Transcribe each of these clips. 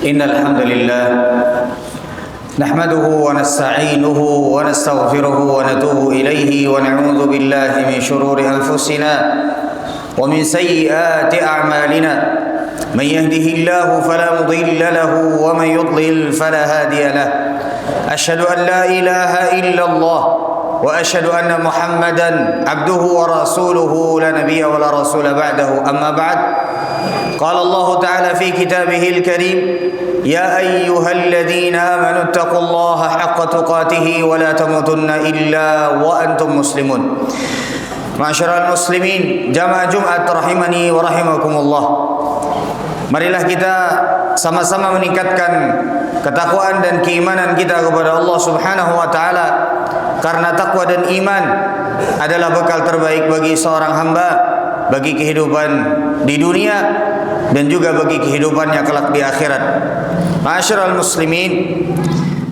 إن الحمد لله نحمده ونستعينه ونستغفره ونتوب إليه ونعوذ بالله من شرور أنفسنا ومن سيئات أعمالنا من يهده الله فلا مضل له ومن يضلل فلا هادي له أشهد أن لا إله إلا الله وأشهد أن محمدا عبده ورسوله لا نبي ولا رسول بعده أما بعد قال الله تعالى في كتابه الكريم يا أيها الذين آمنوا اتقوا الله حق تقاته ولا تموتن إلا وأنتم مسلمون. Ma'asyiral muslimin, jamaah Jumat rahimani wa rahimakumullah. Marilah kita sama-sama meningkatkan ketakwaan dan keimanan kita kepada Allah Subhanahu wa taala, karena takwa dan iman adalah bekal terbaik bagi seorang hamba, bagi kehidupan di dunia dan juga bagi kehidupannya kelak di akhirat. Ma'asyiral muslimin,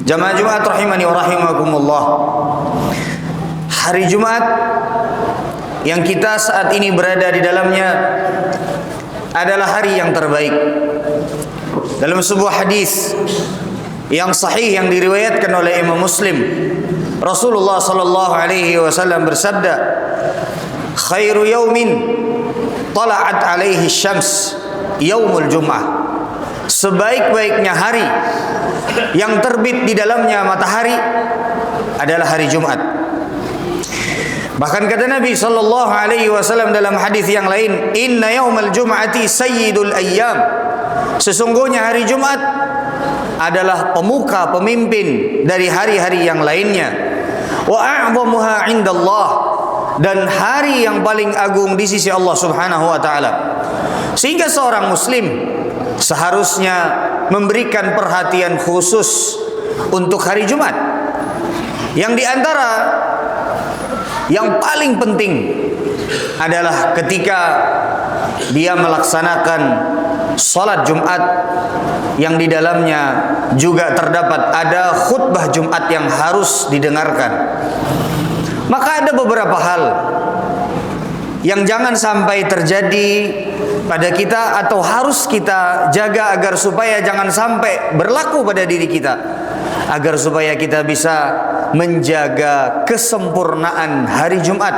jamaah Jumat rahimani wa rahimakumullah. Hari Jumat yang kita saat ini berada di dalamnya adalah hari yang terbaik. Dalam sebuah hadis yang sahih yang diriwayatkan oleh Imam Muslim, Rasulullah sallallahu alaihi wasallam bersabda, "Khairu yaumin tala'at alaihi syams yaumul jum'ah." Sebaik-baiknya hari yang terbit di dalamnya matahari adalah hari Jumat. Bahkan kata Nabi sallallahu alaihi wasallam dalam hadis yang lain, "Inna yaumal jum'ati sayyidul ayyam." Sesungguhnya hari Jumat adalah pemuka, pemimpin dari hari-hari yang lainnya. Wa a'zamuha 'indallah, dan hari yang paling agung di sisi Allah Subhanahu wa taala. Sehingga seorang muslim seharusnya memberikan perhatian khusus untuk hari Jumat. Yang di antara yang paling penting adalah ketika dia melaksanakan salat Jumat yang di dalamnya juga terdapat ada khutbah Jumat yang harus didengarkan. Maka ada beberapa hal yang jangan sampai terjadi pada kita atau harus kita jaga agar supaya jangan sampai berlaku pada diri kita, agar supaya kita bisa menjaga kesempurnaan hari Jumat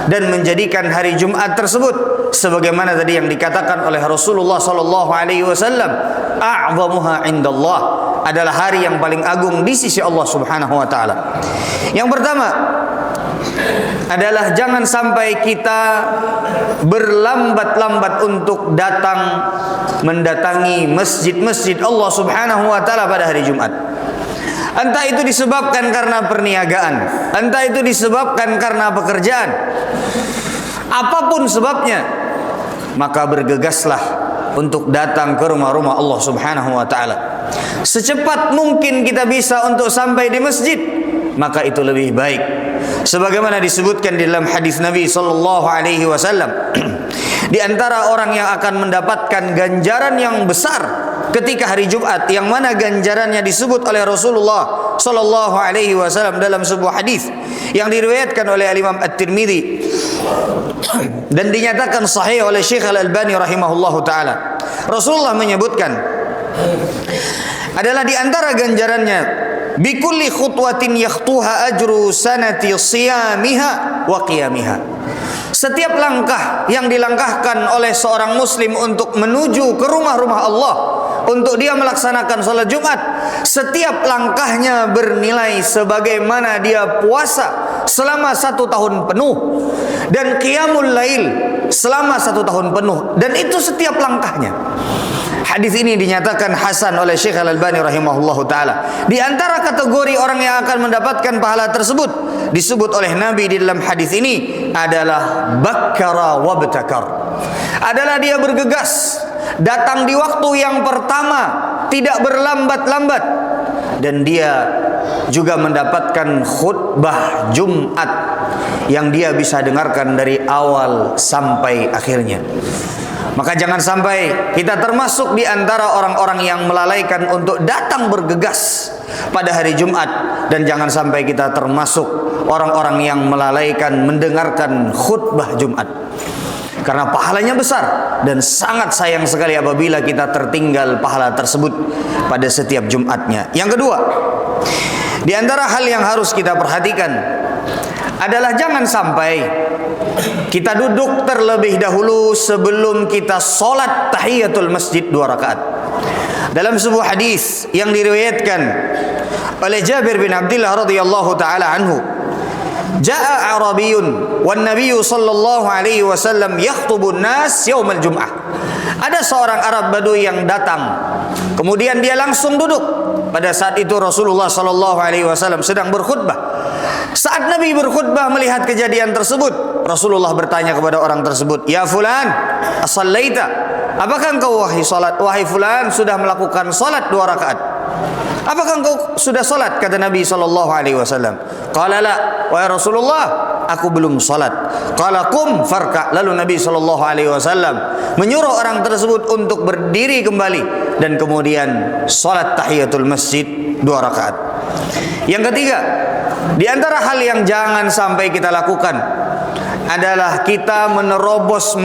dan menjadikan hari Jumat tersebut sebagaimana tadi yang dikatakan oleh Rasulullah sallallahu alaihi wasallam, a'zamuha 'indallah, adalah hari yang paling agung di sisi Allah Subhanahu wa taala. Yang pertama adalah jangan sampai kita berlambat-lambat untuk mendatangi masjid-masjid Allah Subhanahu wa taala pada hari Jumat. Entah itu disebabkan karena perniagaan, entah itu disebabkan karena pekerjaan, apapun sebabnya, maka bergegaslah untuk datang ke rumah-rumah Allah Subhanahu wa taala. Secepat mungkin kita bisa untuk sampai di masjid, maka itu lebih baik. Sebagaimana disebutkan di dalam hadis Nabi sallallahu alaihi wasallam, di antara orang yang akan mendapatkan ganjaran yang besar ketika hari Jumat, yang mana ganjarannya disebut oleh Rasulullah sallallahu alaihi wasallam dalam sebuah hadis yang diriwayatkan oleh Imam At-Tirmidzi dan dinyatakan sahih oleh Syekh Al-Albani rahimahullahu taala. Rasulullah menyebutkan adalah di antara ganjarannya, bikulli khutwatin yakhtuha ajru sanati siyamiha wa qiyamiha. Setiap langkah yang dilangkahkan oleh seorang muslim untuk menuju ke rumah-rumah Allah, untuk dia melaksanakan salat Jumat, setiap langkahnya bernilai sebagaimana dia puasa selama 1 tahun penuh dan qiyamul lail selama 1 tahun penuh, dan itu setiap langkahnya. Hadis ini dinyatakan hasan oleh Syekh Al-Albani rahimahullahu taala. Di antara kategori orang yang akan mendapatkan pahala tersebut disebut oleh Nabi di dalam hadis ini adalah bakkara wabtakar. Adalah dia bergegas, datang di waktu yang pertama, tidak berlambat-lambat, dan dia juga mendapatkan khutbah Jumat yang dia bisa dengarkan dari awal sampai akhirnya. Maka jangan sampai kita termasuk di antara orang-orang yang melalaikan untuk datang bergegas pada hari Jumat, dan jangan sampai kita termasuk orang-orang yang melalaikan mendengarkan khutbah Jumat. karena pahalanya besar dan sangat sayang sekali apabila kita tertinggal pahala tersebut pada setiap Jumatnya. Yang kedua, di antara hal yang harus kita perhatikan adalah jangan sampai kita duduk terlebih dahulu sebelum kita sholat tahiyatul masjid 2 rakaat. Dalam sebuah hadis yang diriwayatkan oleh Jabir bin Abdullah radhiyallahu taala anhu, jaa Arabiyyun wan Nabiy sallallahu alaihi wasallam yakhtubun nas yaumal Jum'ah. Ada seorang Arab Badui yang datang, kemudian dia langsung duduk. Pada saat itu Rasulullah sallallahu alaihi wasallam sedang berkhutbah. Saat Nabi berkhutbah melihat kejadian tersebut, Rasulullah bertanya kepada orang tersebut, "Ya fulan, asallaita? Apakah engkau wahai fulan sudah melakukan salat 2 rakaat? Apakah engkau sudah salat?" Kata Nabi sallallahu alaihi wasallam. Qala la, wahai Rasulullah, aku belum salat. Qala qum farka. Lalu Nabi sallallahu alaihi wasallam menyuruh orang tersebut untuk berdiri kembali dan kemudian salat tahiyatul masjid 2 rakaat. Yang ketiga, di antara hal yang jangan sampai kita lakukan adalah kita menerobos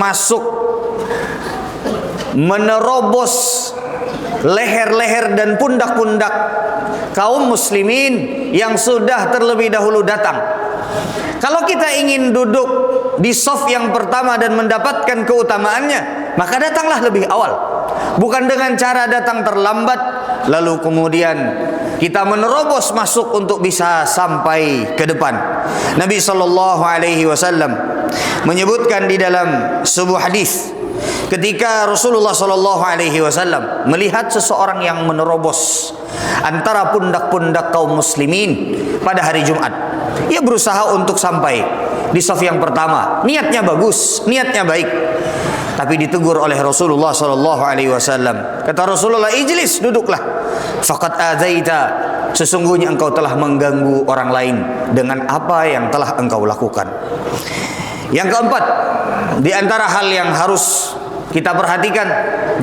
leher-leher dan pundak-pundak kaum muslimin yang sudah terlebih dahulu datang. Kalau kita ingin duduk di shaf yang pertama dan mendapatkan keutamaannya, maka datanglah lebih awal. Bukan dengan cara datang terlambat lalu kemudian kita menerobos masuk untuk bisa sampai ke depan. Nabi sallallahu alaihi wasallam menyebutkan di dalam sebuah hadis, ketika Rasulullah sallallahu alaihi wasallam melihat seseorang yang menerobos antara pundak-pundak kaum muslimin pada hari Jumat, ia berusaha untuk sampai di shaf yang pertama. Niatnya bagus, niatnya baik, tapi ditegur oleh Rasulullah sallallahu alaihi wasallam. Kata Rasulullah, "Ijlis, duduklah. Faqad adzaita, sesungguhnya engkau telah mengganggu orang lain dengan apa yang telah engkau lakukan." Yang keempat, di antara hal yang harus kita perhatikan,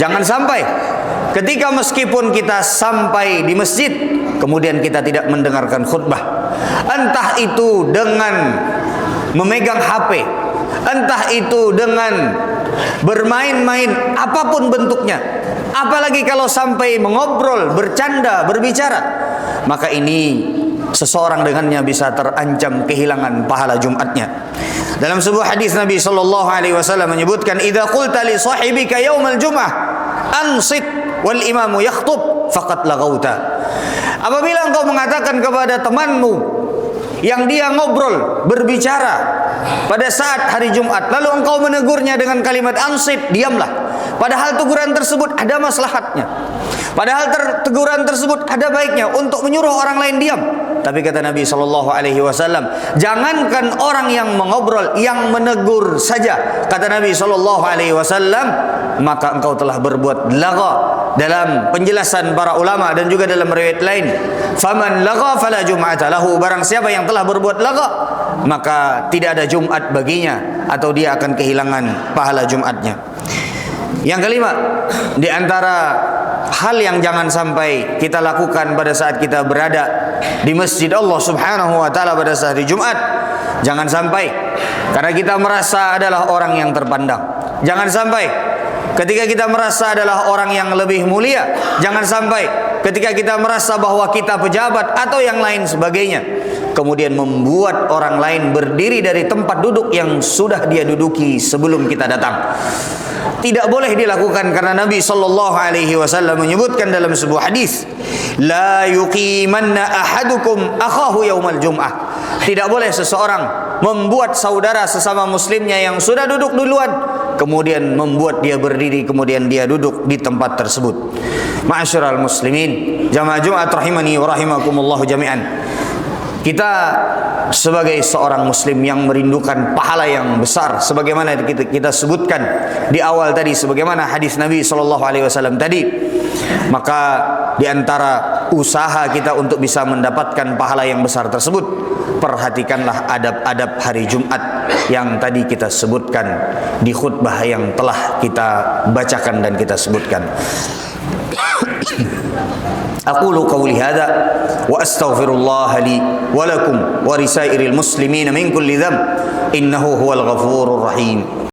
jangan sampai ketika meskipun kita sampai di masjid kemudian kita tidak mendengarkan khutbah. Entah itu dengan memegang HP, entah itu dengan bermain-main apapun bentuknya, apalagi kalau sampai mengobrol, bercanda, berbicara, maka ini seseorang dengannya bisa terancam kehilangan pahala Jumatnya. Dalam sebuah hadis Nabi sallallahu alaihi wasallam menyebutkan, "Idza qulta li sahibika yaumal jum'ah ansit wal imamu yakhtub faqad laghauta." Apabila engkau mengatakan kepada temanmu yang dia ngobrol, berbicara pada saat hari Jumat, lalu engkau menegurnya dengan kalimat ansit, diamlah. Padahal teguran tersebut ada maslahatnya. Padahal teguran tersebut ada baiknya untuk menyuruh orang lain diam. Tapi kata Nabi sallallahu alaihi wasallam, jangankan orang yang mengobrol, yang menegur saja, kata Nabi sallallahu alaihi wasallam, maka engkau telah berbuat lagha. Dalam penjelasan para ulama dan juga dalam riwayat lain, faman lagha fala jum'ata lahu, barang siapa yang telah berbuat lagha maka tidak ada Jumat baginya, atau dia akan kehilangan pahala Jumatnya. Yang kelima, di antara hal yang jangan sampai kita lakukan pada saat kita berada di masjid Allah Subhanahu wa taala pada saat hari Jumat, jangan sampai karena kita merasa adalah orang yang terpandang. Jangan sampai ketika kita merasa adalah orang yang lebih mulia, jangan sampai ketika kita merasa bahwa kita pejabat atau yang lain sebagainya, kemudian membuat orang lain berdiri dari tempat duduk yang sudah dia duduki sebelum kita datang. Tidak boleh dilakukan karena Nabi sallallahu alaihi wasallam menyebutkan dalam sebuah hadis, la yuqimanna ahadukum akhahu yaumal jum'ah. Tidak boleh seseorang membuat saudara sesama muslimnya yang sudah duduk duluan kemudian membuat dia berdiri kemudian dia duduk di tempat tersebut. Ma'asyiral muslimin, jamaah Jumat rahimani wa rahimakumullah jami'an. Kita sebagai seorang muslim yang merindukan pahala yang besar sebagaimana kita sebutkan di awal tadi, sebagaimana hadis Nabi sallallahu alaihi wasallam tadi, maka di antara usaha kita untuk bisa mendapatkan pahala yang besar tersebut, perhatikanlah adab-adab hari Jumat yang tadi kita sebutkan di khutbah yang telah kita bacakan dan kita sebutkan. Aqulu qawli hadha wa astaghfirullah li wa lakum wa lisairil muslimin min kulli dhanb innahu huwal ghafurur rahim.